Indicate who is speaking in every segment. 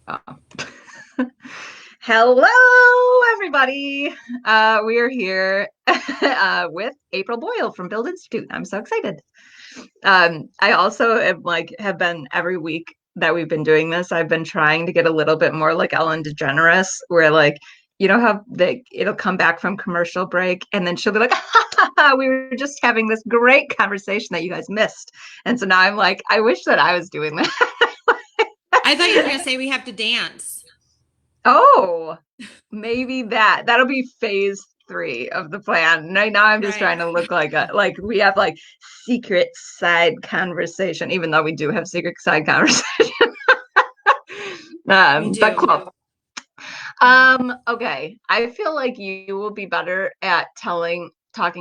Speaker 1: Oh. Hello, everybody. We are here with April Boyle from Build Institute. I'm so excited. I also have been every week that we've been doing this, I've been trying to get a little bit more like Ellen DeGeneres, where how it'll come back from commercial break and then she'll be like, we were just having this great conversation that you guys missed. And so now I'm like, I wish that I was doing that.
Speaker 2: I thought you were going to say we have to dance.
Speaker 1: Oh, maybe that'll be phase three of the plan. Right now I'm just trying
Speaker 2: Right.
Speaker 1: to look like we have like secret side conversation, even though we do have secret side conversation.
Speaker 2: We
Speaker 1: But
Speaker 2: do.
Speaker 1: cool. Okay. I feel like you will be better at talking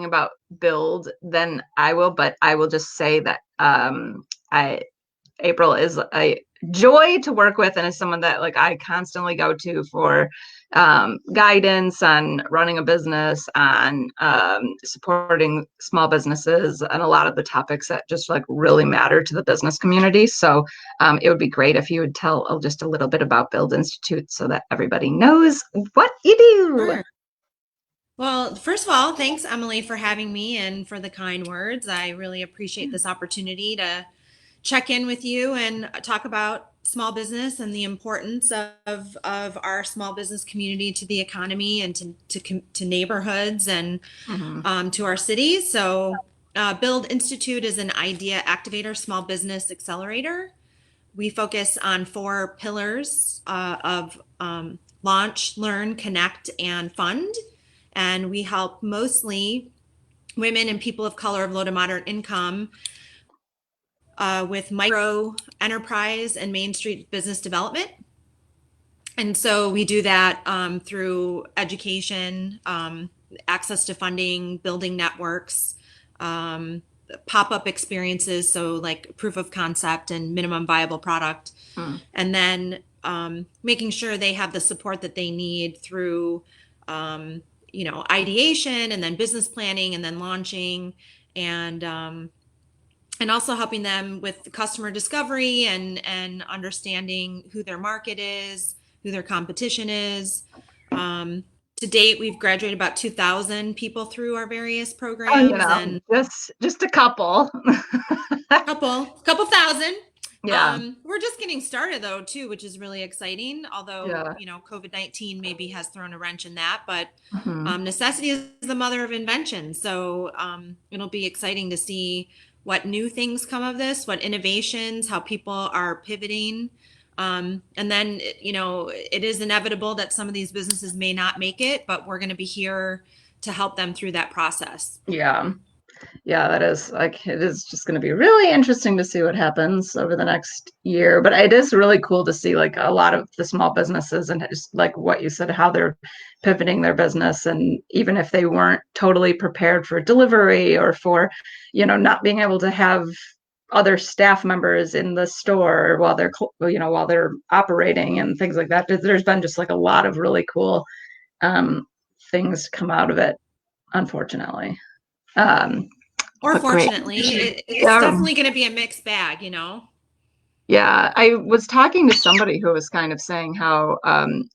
Speaker 1: about build than I will, but I will just say that I April is a joy to work with and is someone that like I constantly go to for guidance on running a business, on supporting small businesses, and a lot of the topics that just like really matter to the business community. So it would be great if you would tell just a little bit about Build Institute so that everybody knows what you do.
Speaker 2: Sure. Well, first of all, thanks, Emily, for having me and for the kind words. I really appreciate this opportunity to check in with you and talk about small business and the importance of our small business community to the economy and to neighborhoods and
Speaker 1: Mm-hmm.
Speaker 2: to our cities. So, Build Institute is an idea activator, small business accelerator. We focus on four pillars of launch, learn, connect, and fund. And we help mostly women and people of color of low to moderate income with micro enterprise and Main Street business development. And so we do that through education, access to funding, building networks, um, pop up experiences, so like proof of concept and minimum viable product,
Speaker 1: Mm.
Speaker 2: and then making sure they have the support that they need through ideation and then business planning and then launching and also helping them with customer discovery and understanding who their market is, who their competition is. To date, we've graduated about 2,000 people through our various
Speaker 1: Oh,
Speaker 2: programs and
Speaker 1: just a couple.
Speaker 2: couple thousand.
Speaker 1: Yeah,
Speaker 2: We're just getting started though too, which is really exciting. Although
Speaker 1: yeah.
Speaker 2: COVID-19 maybe has thrown a wrench in that, but
Speaker 1: Mhm.
Speaker 2: necessity is the mother of invention. So it'll be exciting to see what new things come of this, what innovations, how people are pivoting. And then, it is inevitable that some of these businesses may not make it, but we're going to be here to help them through that process.
Speaker 1: Yeah. Yeah, that is like it is just going to be really interesting to see what happens over the next year. But it is really cool to see like a lot of the small businesses and just like what you said, how they're pivoting their business. And even if they weren't totally prepared for delivery or for, not being able to have other staff members in the store while while they're operating and things like that. There's been just like a lot of really cool um, things come out of it, unfortunately. Um,
Speaker 2: Or
Speaker 1: but great.
Speaker 2: fortunately, it's
Speaker 1: Yeah.
Speaker 2: definitely going to be a mixed bag.
Speaker 1: Yeah, I was talking to somebody who was kind of saying how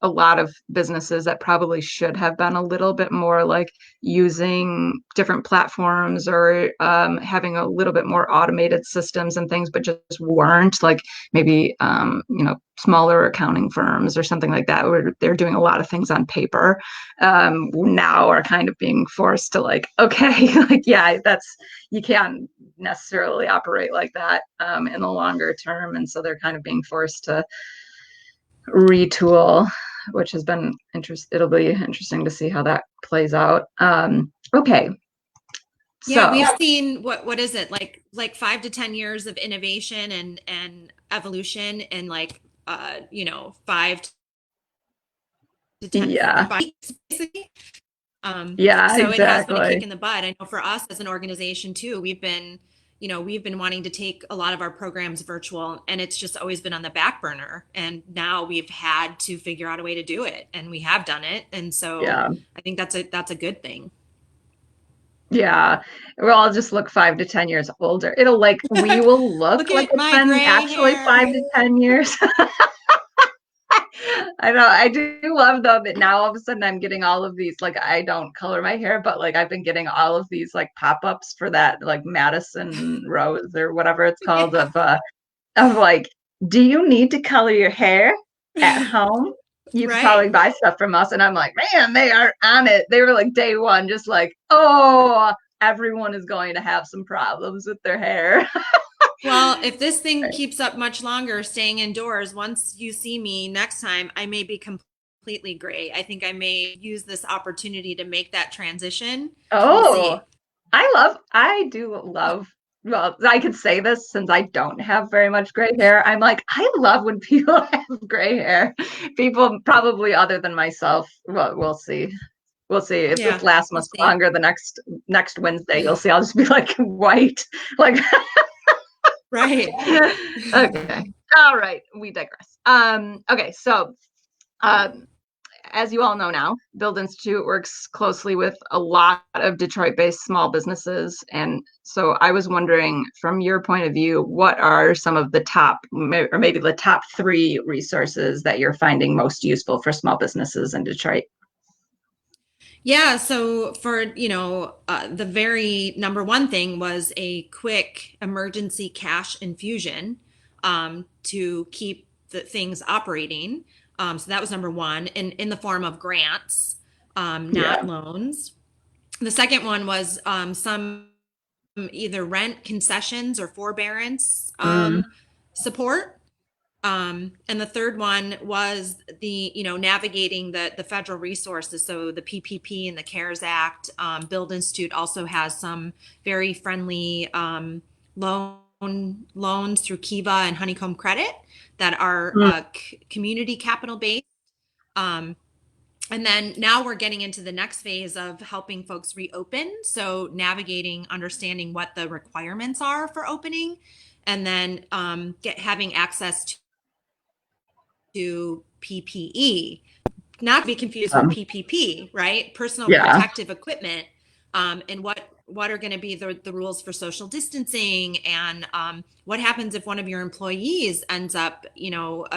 Speaker 1: a lot of businesses that probably should have been a little bit more like using different platforms or having a little bit more automated systems and things, but just weren't like maybe smaller accounting firms or something like that, where they're doing a lot of things on paper, now are kind of being forced to like, okay, like yeah, that's you can't necessarily operate like that in the longer term. And so they're kind of being forced to retool, which has been interesting. It'll be interesting to see how that plays out. Okay.
Speaker 2: Yeah,
Speaker 1: So,
Speaker 2: we've seen what is it like 5 to 10 years of innovation and evolution in like 5 to 10
Speaker 1: yeah.
Speaker 2: basically.
Speaker 1: Yeah,
Speaker 2: So it has been a kick
Speaker 1: exactly.
Speaker 2: in the butt. I know for us as an organization too, we've been wanting to take a lot of our programs virtual, and it's just always been on the back burner. And now we've had to figure out a way to do it, and we have done it. And so
Speaker 1: Yeah.
Speaker 2: I think that's a good thing.
Speaker 1: Yeah. We'll all just look 5 to 10 years older. It'll like we will look
Speaker 2: Look
Speaker 1: like
Speaker 2: at
Speaker 1: it's
Speaker 2: my
Speaker 1: been
Speaker 2: gray
Speaker 1: actually
Speaker 2: hair.
Speaker 1: 5 to 10 years. I know. I do love though that now all of a sudden I'm getting all of these, like I don't color my hair, but like I've been getting all of these like pop-ups for that like Madison Rose or whatever it's called
Speaker 2: Yeah.
Speaker 1: of like, do you need to color your hair at home? You could probably
Speaker 2: Right.
Speaker 1: buy stuff from us. And I'm like, man, they are on it. They were like day one, just like, oh, everyone is going to have some problems with their hair.
Speaker 2: Well, if this thing keeps up much longer, staying indoors, once you see me next time, I may be completely gray. I think I may use this opportunity to make that transition. We'll
Speaker 1: Oh,
Speaker 2: see.
Speaker 1: I do love, well, I could say this since I don't have very much gray hair. I'm like, I love when people have gray hair. People probably other than myself. Well, we'll see. We'll see if this
Speaker 2: Yeah,
Speaker 1: lasts
Speaker 2: we'll
Speaker 1: much
Speaker 2: see.
Speaker 1: longer. The next Wednesday, you'll see. I'll just be like white. Like,
Speaker 2: Right.
Speaker 1: okay. All right. We digress. Okay. So, um, as you all know now, Build Institute works closely with a lot of Detroit based small businesses. And so I was wondering, from your point of view, what are some of the top, or maybe the top three resources that you're finding most useful for small businesses in Detroit?
Speaker 2: Yeah, so for, the very number one thing was a quick emergency cash infusion to keep the things operating. So that was number one, in the form of grants, not
Speaker 1: Yeah.
Speaker 2: loans. The second one was some either rent concessions or forbearance
Speaker 1: Mm,
Speaker 2: support. And the third one was navigating the federal resources. So the PPP and the CARES Act. Build Institute also has some very friendly loans through Kiva and Honeycomb Credit that are
Speaker 1: mm.
Speaker 2: community capital based. Um, and then now we're getting into the next phase of helping folks reopen. So navigating, understanding what the requirements are for opening, and then having access to PPE, not to be confused with
Speaker 1: Um,
Speaker 2: PPP, right? Personal
Speaker 1: yeah.
Speaker 2: protective equipment, and what are going to be the rules for social distancing, and what happens if one of your employees ends up,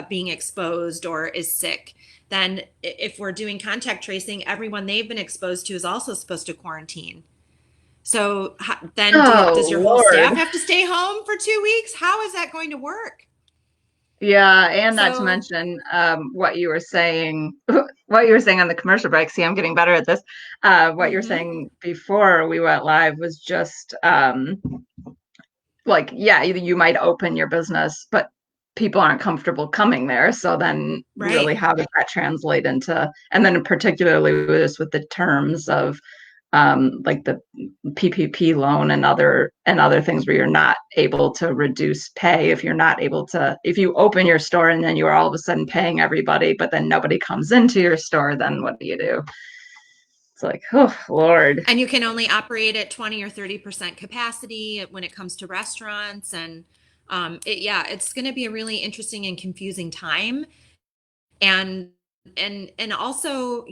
Speaker 2: being exposed or is sick. Then, if we're doing contact tracing, everyone they've been exposed to is also supposed to quarantine. So then, does
Speaker 1: Oh,
Speaker 2: your whole staff
Speaker 1: Lord.
Speaker 2: have to stay home for 2 weeks? How is that going to work?
Speaker 1: Yeah, and not to
Speaker 2: So,
Speaker 1: mention what you were saying, what you were saying on the commercial break. See, I'm getting better at this. What you were
Speaker 2: mhm,
Speaker 1: saying before we went live was just like, yeah, you might open your business, but people aren't comfortable coming there. So then, really,
Speaker 2: right.
Speaker 1: how does that translate into? And then, particularly with the terms of like the PPP loan and other things where you're not able to reduce pay if you're not able to if you open your store and then you are all of a sudden paying everybody, but then nobody comes into your store, then what do you do? It's like, oh Lord.
Speaker 2: And you can only operate at 20 or 30% capacity when it comes to restaurants. And yeah, it's going to be a really interesting and confusing time. And also,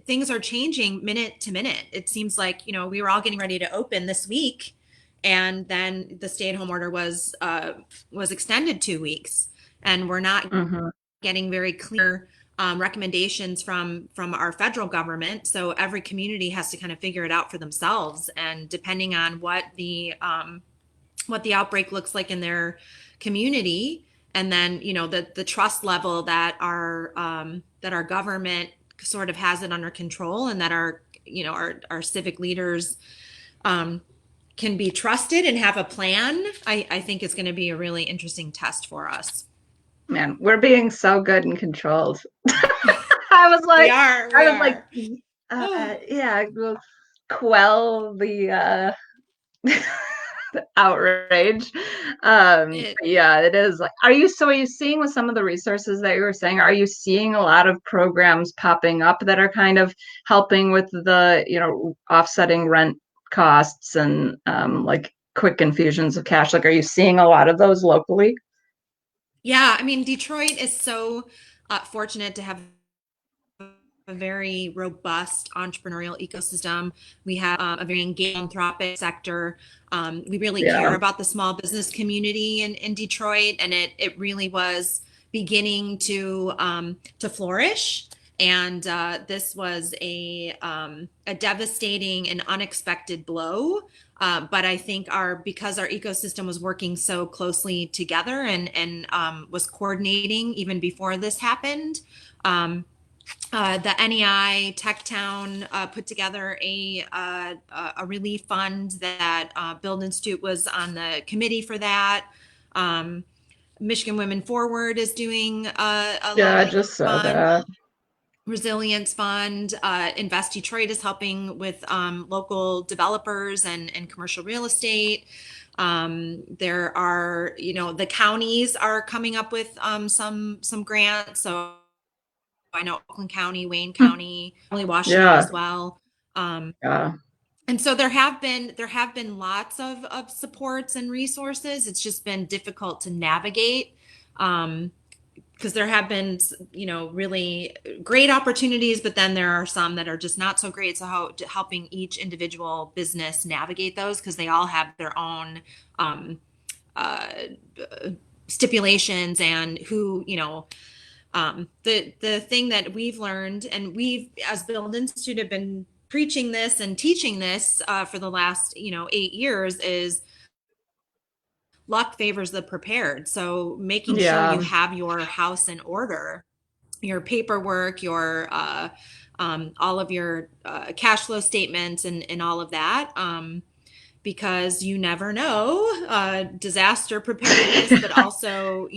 Speaker 2: things are changing minute to minute. It seems like, we were all getting ready to open this week, and then the stay-at-home order was extended 2 weeks, and we're not
Speaker 1: Mm-hmm.
Speaker 2: getting very clear recommendations from our federal government. So every community has to kind of figure it out for themselves, and depending on what the outbreak looks like in their community, and then the trust level that our government sort of has it under control, and that our civic leaders um, can be trusted and have a plan. I think it's going to be a really interesting test for us.
Speaker 1: Man, we're being so good and controlled.
Speaker 2: We are.
Speaker 1: I
Speaker 2: We
Speaker 1: was like,
Speaker 2: are.
Speaker 1: yeah, we'll quell the outrage.
Speaker 2: It,
Speaker 1: Yeah, it is like, are you seeing with some of the resources that you were saying, are you seeing a lot of programs popping up that are kind of helping with the, offsetting rent costs and like quick infusions of cash? Like, are you seeing a lot of those locally?
Speaker 2: yeah, I mean, Detroit is so fortunate to have a very robust entrepreneurial ecosystem. We have a very engaged philanthropic sector. We really care
Speaker 1: Yeah.
Speaker 2: about the small business community in Detroit, and it really was beginning to flourish. And this was a devastating and unexpected blow. But I think because our ecosystem was working so closely together and was coordinating even before this happened, the NEI Tech Town put together a relief fund that Build Institute was on the committee for that. Michigan Women Forward is doing a
Speaker 1: Yeah, I
Speaker 2: local
Speaker 1: just saw
Speaker 2: fund.
Speaker 1: that.
Speaker 2: Resilience Fund. Invest Detroit is helping with local developers and commercial real estate. There are, the counties are coming up with some grants. So I know Oakland County, Wayne
Speaker 1: Hmm.
Speaker 2: County, probably Washington
Speaker 1: Yeah,
Speaker 2: as well.
Speaker 1: yeah,
Speaker 2: And so there have been lots of supports and resources. It's just been difficult to navigate. Because there have been, really great opportunities, but then there are some that are just not so great. So helping each individual business navigate those, because they all have their own uh, stipulations and the thing that we've learned, and we've as Build Institute have been preaching this and teaching this for the last 8 years, is luck favors the prepared. So making sure you
Speaker 1: yeah,
Speaker 2: have your house in order, your paperwork, your all of your cash flow statements, and all of that. Because you never know, disaster preparedness, but also,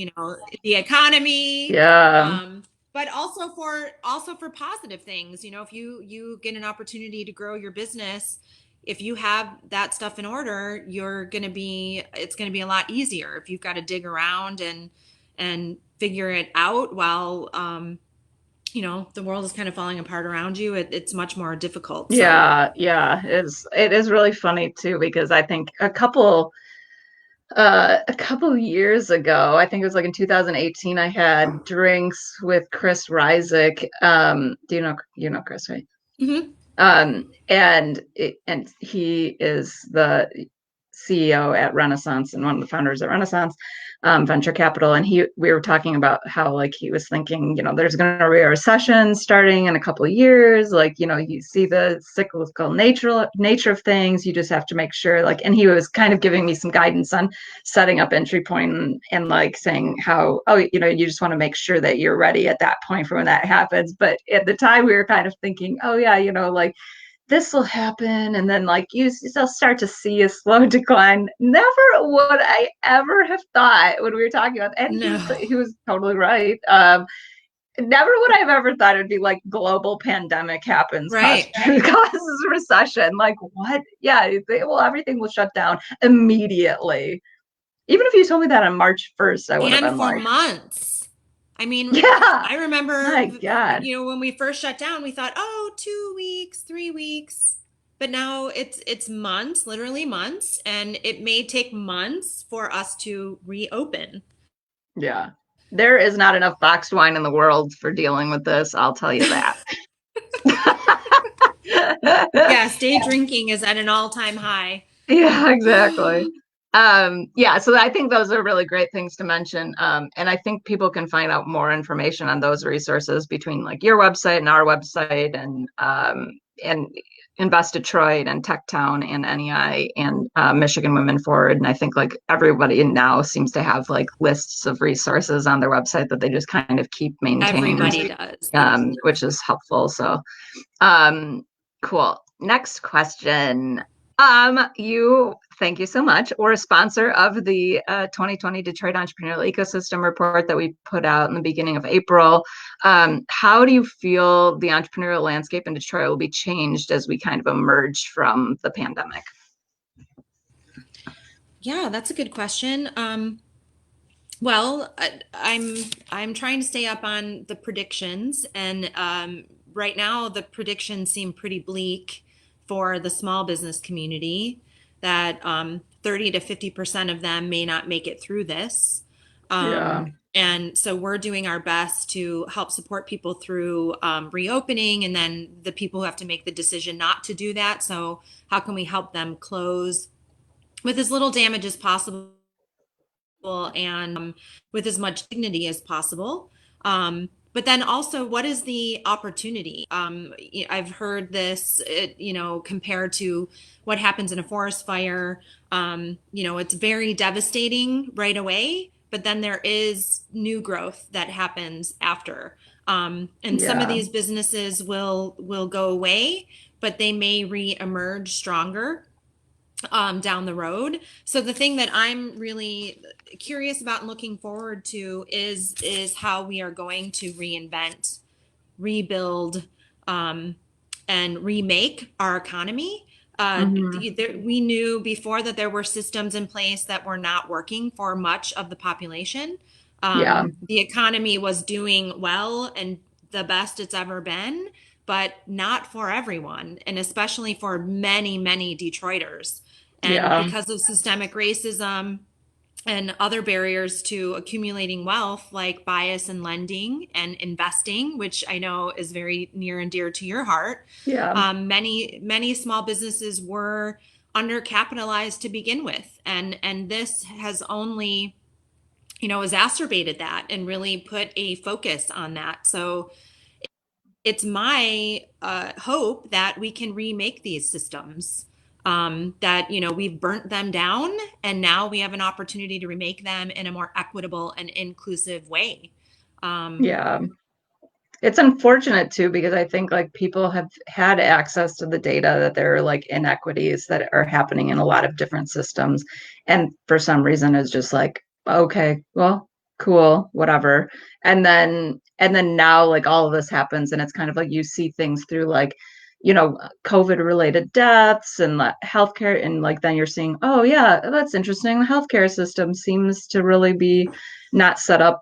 Speaker 2: the economy,
Speaker 1: yeah,
Speaker 2: um, but also for positive things. If you get an opportunity to grow your business, if you have that stuff in order, it's going to be a lot easier. If you've got to dig around and figure it out while the world is kind of falling apart around you, it's much more difficult. So
Speaker 1: yeah, yeah. It is really funny too because I think a couple years ago, I think it was like in 2018, I had drinks with Chris Ryzik. Do you know Chris, right?
Speaker 2: mhm.
Speaker 1: And he is the CEO at Renaissance and one of the founders at Renaissance Venture Capital. And we were talking about how like he was thinking, there's going to be a recession starting in a couple of years. Like, you see the cyclical nature of things. You just have to make sure like, and he was kind of giving me some guidance on setting up entry point and like saying how, oh, you just want to make sure that you're ready at that point for when that happens. But at the time we were kind of thinking, oh yeah, like this will happen and then like you'll start to see a slow decline. Never would I ever have thought when we were talking about, and he was
Speaker 2: No.
Speaker 1: he was totally right. Never would I have ever thought it'd be like global pandemic happens,
Speaker 2: Right.
Speaker 1: causes a recession. Like what? Yeah, everything will shut down immediately. Even if you told me that on March 1st, I would have
Speaker 2: And
Speaker 1: been
Speaker 2: for
Speaker 1: like,
Speaker 2: months. I mean,
Speaker 1: yeah,
Speaker 2: I remember,
Speaker 1: my God.
Speaker 2: when we first shut down, we thought, oh, 2 weeks, 3 weeks. But now it's months, literally months, and it may take months for us to reopen.
Speaker 1: Yeah. There is not enough boxed wine in the world for dealing with this, I'll tell you that.
Speaker 2: Yes, day drinking is at an all-time high.
Speaker 1: Yeah, exactly. Yeah, so I think those are really great things to mention. And I think people can find out more information on those resources between like your website and our website and Invest Detroit and Tech Town and NEI and Michigan Women Forward. And I think like everybody now seems to have like lists of resources on their website that they just kind of keep maintained,
Speaker 2: Everybody does.
Speaker 1: which is helpful. So um, cool. Next question. Thank you so much. We're a sponsor of the 2020 Detroit Entrepreneurial Ecosystem Report that we put out in the beginning of April. How do you feel the entrepreneurial landscape in Detroit will be changed as we kind of emerge from the pandemic?
Speaker 2: Yeah, that's a good question. Well, I'm trying to stay up on the predictions, and right now the predictions seem pretty bleak for the small business community. That 30 to 50% of them may not make it through this.
Speaker 1: Yeah.
Speaker 2: And so we're doing our best to help support people through reopening, and then the people who have to make the decision not to do that. So how can we help them close with as little damage as possible and with as much dignity as possible. But then also, what is the opportunity? I've heard this, compared to what happens in a forest fire. It's very devastating right away, but then there is new growth that happens after. And some of
Speaker 1: Yeah.
Speaker 2: these businesses will go away, but they may re-emerge stronger down the road. So the thing that I'm really curious about and looking forward to is how we are going to reinvent, rebuild, and remake our economy.
Speaker 1: Hmm.
Speaker 2: We knew before that there were systems in place that were not working for much of the population.
Speaker 1: Yeah.
Speaker 2: The economy was doing well and the best it's ever been, but not for everyone, and especially for many, many Detroiters. And
Speaker 1: Yeah.
Speaker 2: because of systemic racism and other barriers to accumulating wealth, like bias in lending and investing, which I know is very near and dear to your heart,
Speaker 1: Yeah.
Speaker 2: many small businesses were undercapitalized to begin with, and this has only exacerbated that and really put a focus on that. So it's my hope that we can remake these systems, that we've burnt them down, and now we have an opportunity to remake them in a more equitable and inclusive way. um,
Speaker 1: Yeah. It's unfortunate too because I think like people have had access to the data that there are like inequities that are happening in a lot of different systems, and for some reason it's just like, okay, well, cool, whatever. And then now like all of this happens and it's kind of like you see things through like, COVID related deaths and healthcare, and like then you're seeing, oh yeah, that's interesting. The healthcare system seems to really be not set up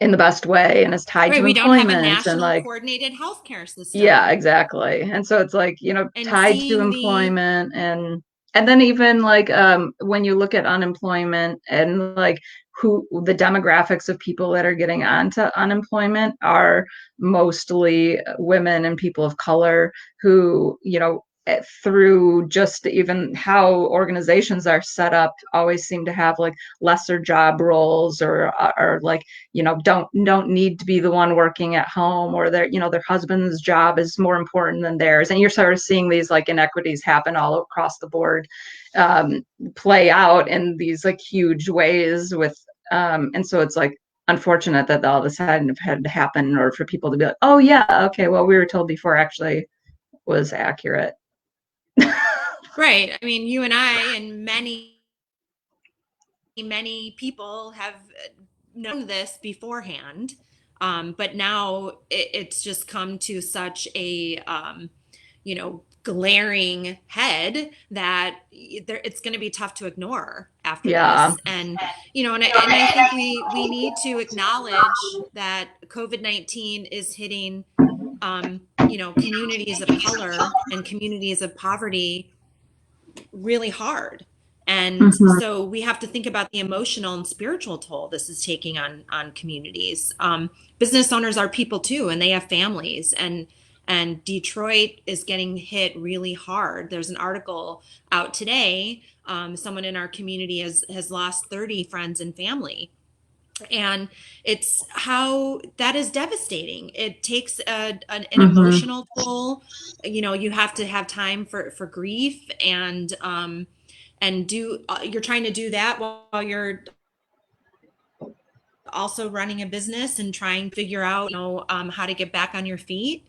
Speaker 1: in the best way and is tied
Speaker 2: right,
Speaker 1: to
Speaker 2: we don't have a
Speaker 1: employment and
Speaker 2: national
Speaker 1: like,
Speaker 2: coordinated healthcare
Speaker 1: yeah,
Speaker 2: system.
Speaker 1: exactly. And so it's like,
Speaker 2: And
Speaker 1: tied to
Speaker 2: seeing the
Speaker 1: employment, and then even like when you look at unemployment and like who the demographics of people that are getting onto unemployment are mostly women and people of color who, through just even how organizations are set up always seem to have like lesser job roles, or like, don't need to be the one working at home, or their husband's job is more important than theirs, and you're sort of seeing these like inequities happen all across the board, play out in these like huge ways with, and so it's like unfortunate that all of a sudden had to happen in order for people to be like, oh yeah, okay, well we were told before actually was accurate.
Speaker 2: right, I mean, you and I and many people have known this beforehand, but now it's just come to such a glaring head that it's going to be tough to ignore after
Speaker 1: Yeah.
Speaker 2: this. And and I think we need to acknowledge that COVID-19 is hitting communities of color and communities of poverty really hard. And
Speaker 1: Hmm.
Speaker 2: so we have to think about the emotional and spiritual toll this is taking on communities. Business owners are people too, and they have families. And Detroit is getting hit really hard. There's an article out today. Someone in our community has lost 30 friends and family, and it's how that is devastating. It takes an
Speaker 1: Hmm.
Speaker 2: emotional toll. You have to have time for grief, and do you're trying to do that while you're also running a business and trying to figure out how to get back on your feet.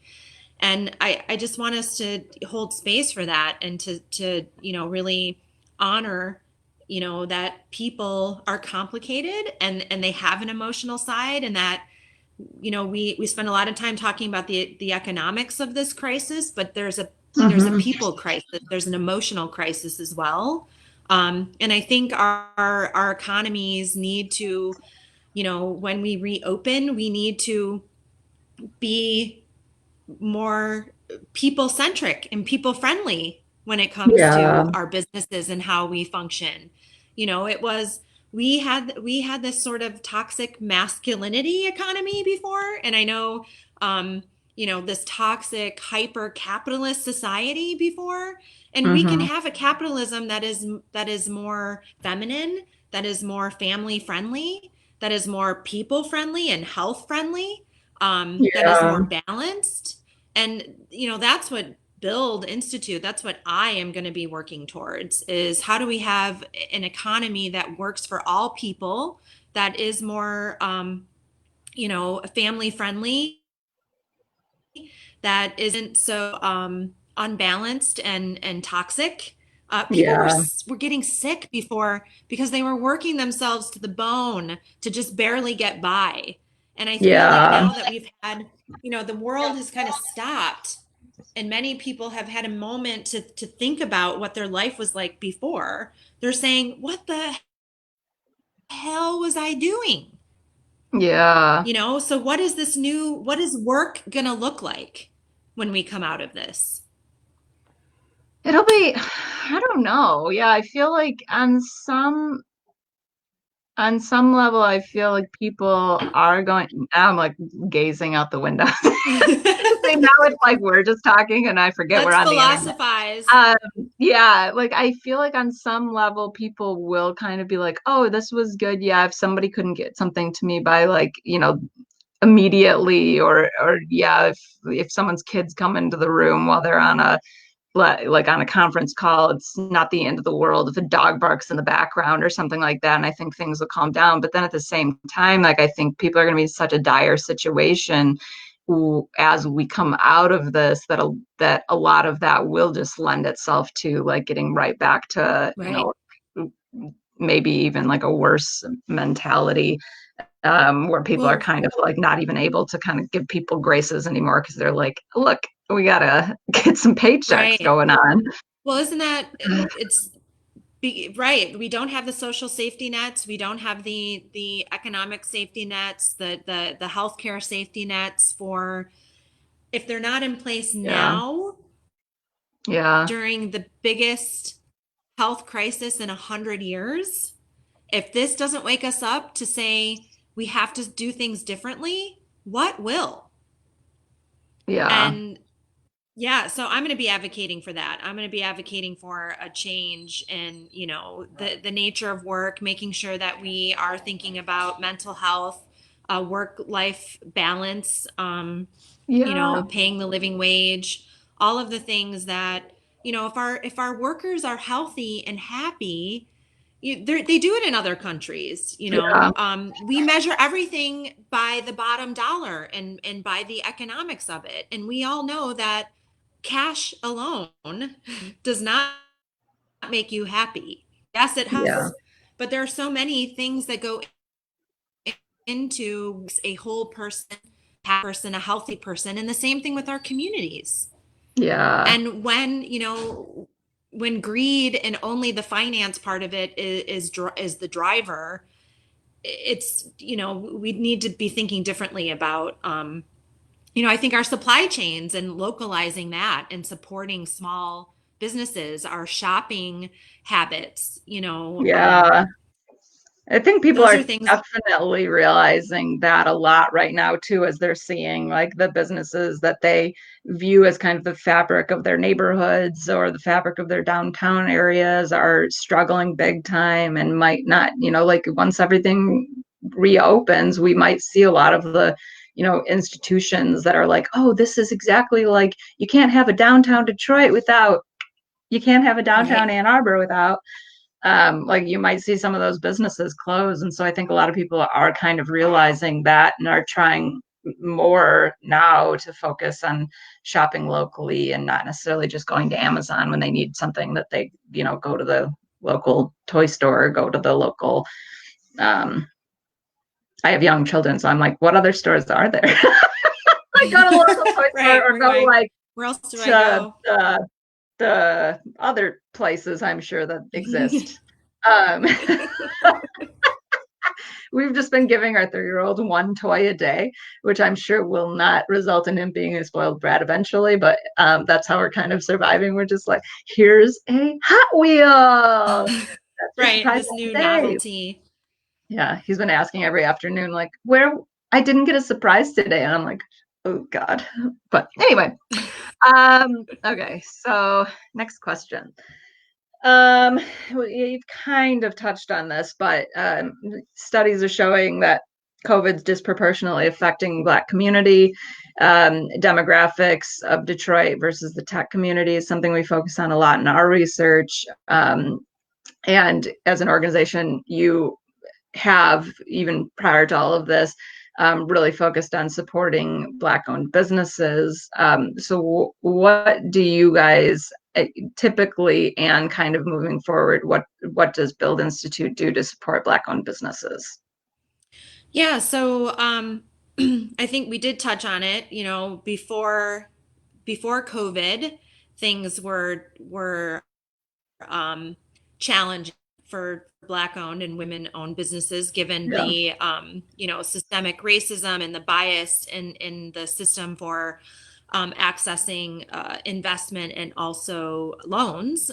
Speaker 2: And I just want us to hold space for that, and to really honor that people are complicated, and they have an emotional side, and that we spend a lot of time talking about the economics of this crisis, but there's a
Speaker 1: Hmm.
Speaker 2: people crisis, there's an emotional crisis as well. And I think our economies need to, when we reopen, we need to be more people centric and people friendly when it comes
Speaker 1: Yeah.
Speaker 2: to our businesses and how we function. It was we had this sort of toxic masculinity economy before, and I know this toxic hyper capitalist society before, and we can
Speaker 1: Hmm.
Speaker 2: have a capitalism that is more feminine, that is more family friendly, that is more people friendly and health friendly, that is
Speaker 1: Yeah.
Speaker 2: more balanced. And, that's what Build Institute, that's what I am going to be working towards, is how do we have an economy that works for all people, that is more, family friendly, that isn't so unbalanced and toxic. People were
Speaker 1: Yeah.
Speaker 2: were getting sick before because they were working themselves to the bone to just barely get by. And I feel like
Speaker 1: Yeah.
Speaker 2: now that we've had, the world has kind of stopped, and many people have had a moment to think about what their life was like before. They're saying, "What the hell was I doing?"
Speaker 1: Yeah.
Speaker 2: So what is work gonna look like when we come out of this?
Speaker 1: It'll be, I don't know. Yeah, I feel like on some level, I feel like people are going, I'm like gazing out the window. See, now it's like we're just talking and I forget we're
Speaker 2: Let's
Speaker 1: on the internet.
Speaker 2: philosophize.
Speaker 1: Um, yeah, like I feel like on some level, people will kind of be like, oh, this was good. Yeah, if somebody couldn't get something to me by like, immediately, or yeah, if someone's kids come into the room while they're on a like on a conference call, it's not the end of the world if a dog barks in the background or something like that. And I think things will calm down. But then at the same time, like I think people are going to be in such a dire situation as we come out of this, that a lot of that will just lend itself to like getting right back to,
Speaker 2: Right.
Speaker 1: maybe even like a worse mentality, where people are
Speaker 2: Well,
Speaker 1: kind of like not even able to kind of give people graces anymore because they're like, look, we gotta get some paychecks
Speaker 2: right.
Speaker 1: going on.
Speaker 2: Well, isn't that right? We don't have the social safety nets. We don't have the economic safety nets, the healthcare safety nets for if they're not in place
Speaker 1: Yeah,
Speaker 2: now
Speaker 1: yeah,
Speaker 2: during the biggest health crisis in 100 years. If this doesn't wake us up to say we have to do things differently, what will?
Speaker 1: yeah,
Speaker 2: And yeah, so I'm going to be advocating for that. I'm going to be advocating for a change in, the nature of work, making sure that we are thinking about mental health, work life balance,
Speaker 1: yeah,
Speaker 2: paying the living wage, all of the things that, if our workers are healthy and happy, they do it in other countries.
Speaker 1: yeah,
Speaker 2: We measure everything by the bottom dollar and by the economics of it, and we all know that cash alone does not make you happy. Yes, it
Speaker 1: yeah,
Speaker 2: helps, but there are so many things that go into a whole person, a healthy person, and the same thing with our communities.
Speaker 1: yeah,
Speaker 2: And when greed and only the finance part of it is the driver, it's we need to be thinking differently about I think our supply chains and localizing that and supporting small businesses, our shopping habits,
Speaker 1: yeah. I think people
Speaker 2: those
Speaker 1: are
Speaker 2: are things.
Speaker 1: definitely realizing that a lot right now too, as they're seeing like the businesses that they view as kind of the fabric of their neighborhoods or the fabric of their downtown areas are struggling big time and might not, like once everything reopens, we might see a lot of the, institutions that are like, oh, this is exactly like you can't have a downtown Detroit without, you can't have a downtown
Speaker 2: Right.
Speaker 1: Ann Arbor without, like you might see some of those businesses close. And so I think a lot of people are kind of realizing that and are trying more now to focus on shopping locally and not necessarily just going to Amazon when they need something that they, go to the local toy store, go to the local, um, I have young children, so I'm like, what other stores are there? Like go to the local toy store
Speaker 2: Right.
Speaker 1: or
Speaker 2: We're
Speaker 1: go
Speaker 2: going,
Speaker 1: like
Speaker 2: where else do I
Speaker 1: to
Speaker 2: go?
Speaker 1: the other places I'm sure that exist. Um, we've just been giving our 3-year-old one toy a day, which I'm sure will not result in him being a spoiled brat eventually, but that's how we're kind of surviving. We're just like, here's a Hot Wheel. That's your
Speaker 2: Right.
Speaker 1: surprise
Speaker 2: This new
Speaker 1: today.
Speaker 2: novelty.
Speaker 1: Yeah, he's been asking every afternoon, like, where I didn't get a surprise today. And I'm like, oh God. But anyway, okay, so next question. Um, well, you've kind of touched on this, but studies are showing that COVID's disproportionately affecting Black community. Demographics of Detroit versus the tech community is something we focus on a lot in our research. And as an organization, you have, even prior to all of this, really focused on supporting Black-owned businesses. So what do you guys typically, and kind of moving forward, what does Build Institute do to support Black-owned businesses?
Speaker 2: Yeah, so I think we did touch on it, before COVID, things were um, challenging for Black owned and women owned businesses, given
Speaker 1: Yeah.
Speaker 2: the systemic racism and the bias in the system for accessing investment and also loans.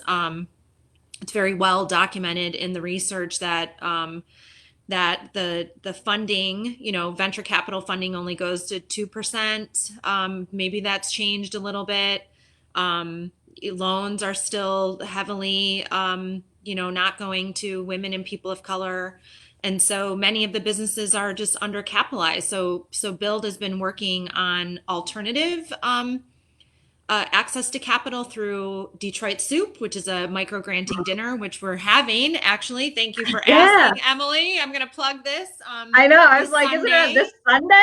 Speaker 2: It's very well documented in the research that the funding, venture capital funding only goes to 2%. Maybe that's changed a little bit. Loans are still heavily, not going to women and people of color. And so many of the businesses are just undercapitalized. So Build has been working on alternative access to capital through Detroit Soup, which is a micro granting dinner, which we're having. Actually, thank you for
Speaker 1: Yeah,
Speaker 2: asking, Emily. I'm going to plug this
Speaker 1: I know. I was
Speaker 2: this
Speaker 1: like, isn't it
Speaker 2: Sunday.
Speaker 1: this Sunday?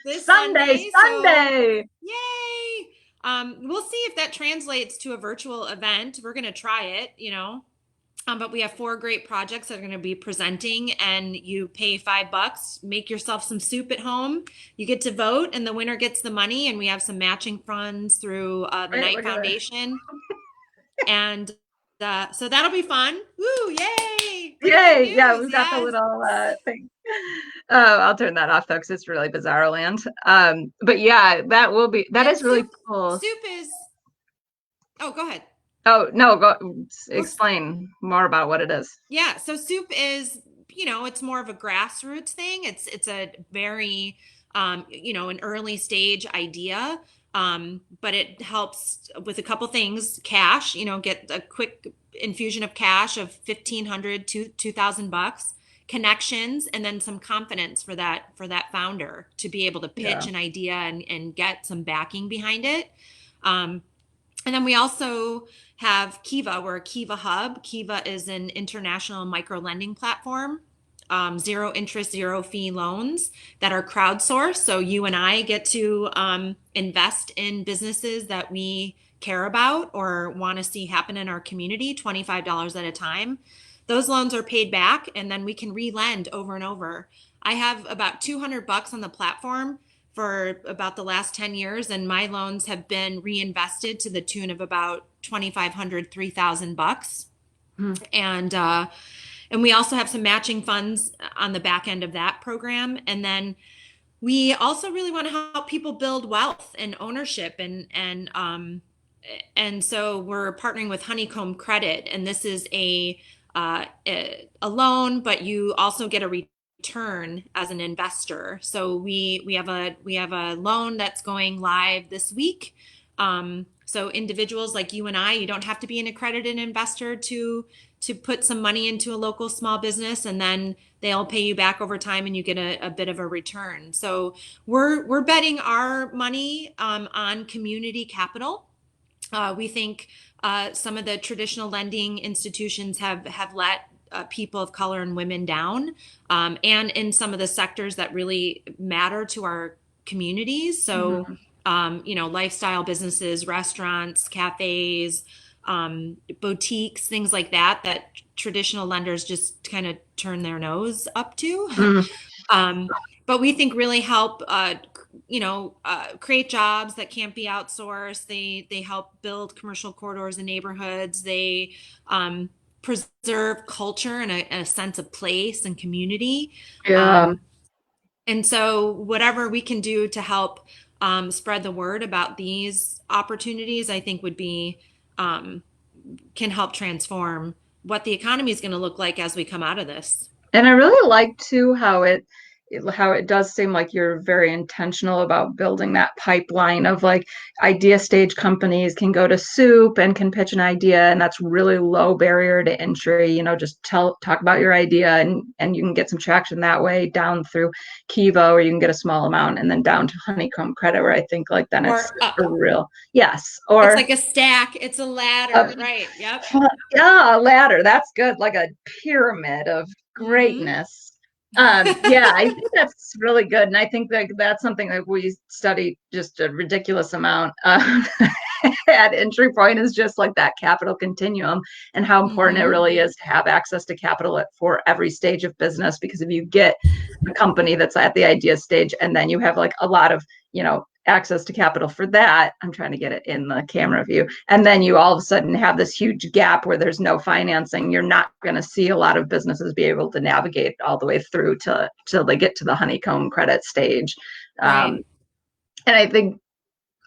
Speaker 2: This
Speaker 1: Sunday,
Speaker 2: Sunday. So,
Speaker 1: Sunday.
Speaker 2: yay! We'll see if that translates to a virtual event. We're going to try it, but we have 4 great projects that are going to be presenting, and you pay $5, make yourself some soup at home. You get to vote, and the winner gets the money. And we have some matching funds through the
Speaker 1: Right,
Speaker 2: Knight
Speaker 1: look at that.
Speaker 2: Foundation, and so that'll be fun. Woo! Yay! Breaking
Speaker 1: Yay! Yeah,
Speaker 2: news.
Speaker 1: we've got the
Speaker 2: Yes.
Speaker 1: little thing. I'll turn that off though, because it's really bizarre land. But yeah, that
Speaker 2: And
Speaker 1: is really
Speaker 2: soup.
Speaker 1: cool.
Speaker 2: Soup is. Oh, go ahead.
Speaker 1: Oh no, go
Speaker 2: Well,
Speaker 1: explain more about what it is.
Speaker 2: yeah. So soup is, it's more of a grassroots thing. It's a very, an early stage idea. But it helps with a couple things. Cash, get a quick infusion of cash of 1,500 to $2,000. Connections, and then some confidence for that founder to be able to
Speaker 1: Yeah.
Speaker 2: pitch an idea and get some backing behind it. And then we also have Kiva. We're a Kiva hub. Kiva is an international micro lending platform, zero interest, zero fee loans that are crowdsourced. So you and I get to invest in businesses that we care about or want to see happen in our community, $25 at a time. Those loans are paid back, and then we can re-lend over and over. I have about $200 on the platform for about the last 10 years, and my loans have been reinvested to the tune of about 2,500, $3,000.
Speaker 1: Hmm.
Speaker 2: And we also have some matching funds on the back end of that program. And then we also really want to help people build wealth and ownership, and so we're partnering with Honeycomb Credit, and this is a loan, but you also get a return as an investor. So we have a loan that's going live this week. So individuals like you and I, you don't have to be an accredited investor to put some money into a local small business, and then they'll pay you back over time, and you get a bit of a return. So we're betting our money on community capital. We think some of the traditional lending institutions have let people of color and women down, and in some of the sectors that really matter to our communities. So,
Speaker 1: Mhm.
Speaker 2: Lifestyle businesses, restaurants, cafes, boutiques, things like that traditional lenders just kind of turn their nose up to.
Speaker 1: Mhm.
Speaker 2: um, but we think really help create jobs that can't be outsourced. They help build commercial corridors in neighborhoods. They preserve culture and a sense of place and community.
Speaker 1: Yeah.
Speaker 2: And so whatever we can do to help spread the word about these opportunities, I think would be can help transform what the economy is going to look like as we come out of this.
Speaker 1: And I really like too how how it does seem like you're very intentional about building that pipeline of like idea stage companies can go to soup and can pitch an idea, and that's really low barrier to entry. Just talk about your idea, and you can get some traction that way, down through Kiva, where you can get a small amount, and then down to Honeycomb Credit, where I think like then it's
Speaker 2: Or up.
Speaker 1: a real yes,
Speaker 2: It's
Speaker 1: or
Speaker 2: like a stack. It's a
Speaker 1: a
Speaker 2: ladder, right? Yep.
Speaker 1: yeah, a ladder. That's good, like a pyramid of
Speaker 2: Mm-hmm.
Speaker 1: greatness. Yeah, I think that's really good, and I think that that's something that we study just a ridiculous amount at entry point, is just like that capital continuum, and how important it
Speaker 2: Mm-hmm.
Speaker 1: really is to have access to capital for every stage of business. Because if you get a company that's at the idea stage, and then you have like a lot of access to capital for that. I'm trying to get it in the camera view. And then you all of a sudden have this huge gap where there's no financing. You're not going to see a lot of businesses be able to navigate all the way through till they get to the honeycomb credit stage. Um,
Speaker 2: Right.
Speaker 1: and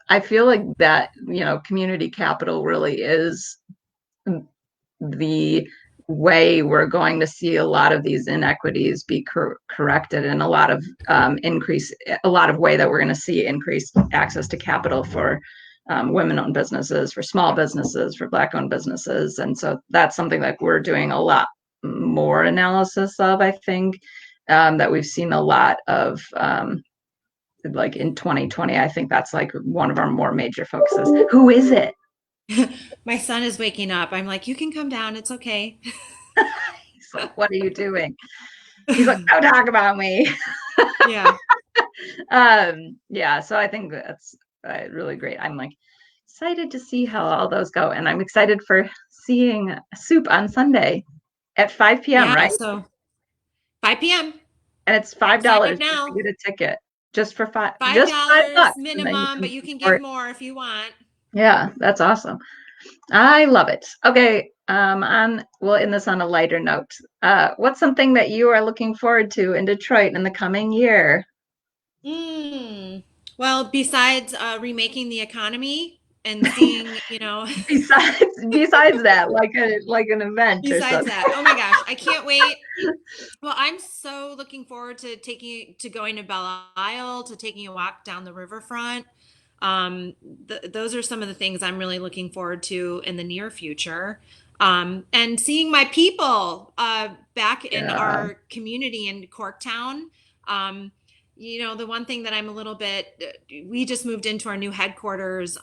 Speaker 1: I feel like that, community capital really is the way we're going to see a lot of these inequities be corrected, and a lot of a lot of way that we're going to see increased access to capital for women-owned businesses, for small businesses, for Black-owned businesses. And so that's something that we're doing a lot more analysis of, I think, that we've seen a lot of like in 2020. I think that's like one of our more major focuses. Who is it?
Speaker 2: My son is waking up. I'm like, you can come down. It's okay.
Speaker 1: He's like, what are you doing? He's like, don't talk about me.
Speaker 2: Yeah.
Speaker 1: Yeah, so I think that's really great. I'm like excited to see how all those go, and I'm excited for seeing Soup on Sunday at 5 p.m.,
Speaker 2: Yeah.
Speaker 1: right?
Speaker 2: So 5 p.m.
Speaker 1: And it's five
Speaker 2: Sign up
Speaker 1: dollars just to
Speaker 2: now.
Speaker 1: get a ticket, just for just
Speaker 2: $5
Speaker 1: $5, and then you
Speaker 2: minimum,
Speaker 1: can
Speaker 2: but you can give
Speaker 1: support.
Speaker 2: more if you want.
Speaker 1: Yeah, that's awesome. I love it. Okay, we'll end this on a lighter note. What's something that you are looking forward to in Detroit in the coming year?
Speaker 2: Mm. Well, besides remaking the economy and seeing,
Speaker 1: Besides that, like an event or
Speaker 2: besides
Speaker 1: something.
Speaker 2: that, oh my gosh, I can't wait. Well, I'm so looking forward to going to Belle Isle, to taking a walk down the riverfront. Um, those are some of the things I'm really looking forward to in the near future. And seeing my people back in
Speaker 1: Yeah.
Speaker 2: our community in Corktown. Um, the one thing that I'm a little bit, we just moved into our new headquarters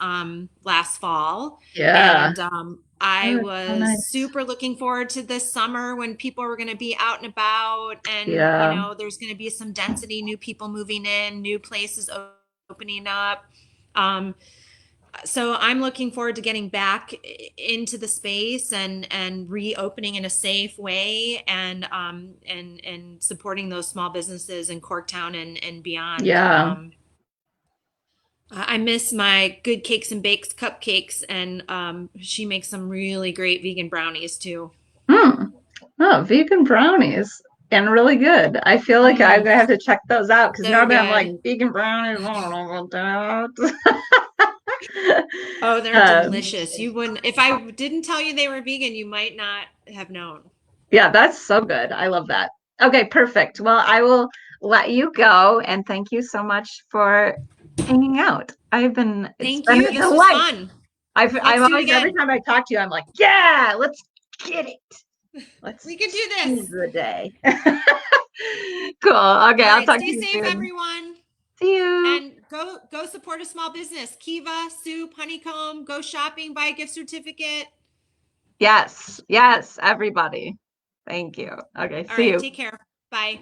Speaker 2: last fall.
Speaker 1: Yeah.
Speaker 2: And I
Speaker 1: Oh, it's so
Speaker 2: was
Speaker 1: nice.
Speaker 2: super looking forward to this summer when people were going to be out and about, and
Speaker 1: Yeah.
Speaker 2: there's going to be some density, new people moving in, new places opening up. Um, so I'm looking forward to getting back into the space and reopening in a safe way, and supporting those small businesses in Corktown and beyond.
Speaker 1: Yeah.
Speaker 2: I miss my Good Cakes and Bakes cupcakes, and she makes some really great vegan brownies too.
Speaker 1: Hmm. Oh, vegan brownies. And really good. I feel like I'm
Speaker 2: Mm,
Speaker 1: gonna have to check those out, because
Speaker 2: so
Speaker 1: normally I'm like
Speaker 2: good.
Speaker 1: vegan brownies. I don't know about
Speaker 2: Oh, they're
Speaker 1: that.
Speaker 2: delicious. You wouldn't, if I didn't tell you they were vegan, you might not have known.
Speaker 1: Yeah, that's so good. I love that. Okay, perfect. Well, I will let you go, and thank you so much for hanging out. It's
Speaker 2: Thank
Speaker 1: been
Speaker 2: you.
Speaker 1: a
Speaker 2: This was
Speaker 1: delight.
Speaker 2: fun.
Speaker 1: I'm
Speaker 2: Let's do it
Speaker 1: always, every
Speaker 2: again.
Speaker 1: time I talk to you, I'm like, yeah, let's get it. Let's
Speaker 2: We can do
Speaker 1: seize
Speaker 2: this.
Speaker 1: the day. Cool. Okay,
Speaker 2: All
Speaker 1: I'll
Speaker 2: right.
Speaker 1: talk to
Speaker 2: Stay
Speaker 1: you
Speaker 2: safe,
Speaker 1: soon.
Speaker 2: everyone.
Speaker 1: See you.
Speaker 2: And go support a small business. Kiva, Soup, Honeycomb, go shopping, buy a gift certificate.
Speaker 1: Yes, yes, everybody. Thank you. Okay,
Speaker 2: All
Speaker 1: see
Speaker 2: right.
Speaker 1: you.
Speaker 2: Take care. Bye.